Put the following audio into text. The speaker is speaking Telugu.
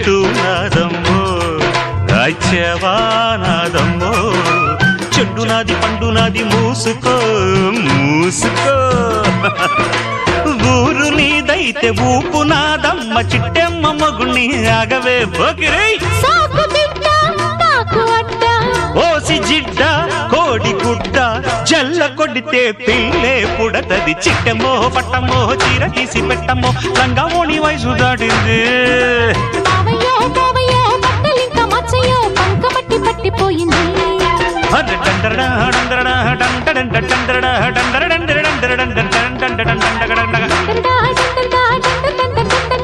చెట్టు నాదమ్మో రాజ్యవానాదమ్మో చెట్టు నాది పండు నాది మూసుకో మూసుకో ఊరు నీదైతే ఊపు నాదమ్మ చిట్టెమ్మ మగుణ్ణి ఆగవే పోకిరై ఓసి జిడ్డ కోడి గుడ్డ జల్ల కొడితే పిల్లే పుడతది చిట్టెమ్మో పట్టమ్మో చీర తీసి పెట్టమ్మో రంగమోని వయసు దాటింది డందరడా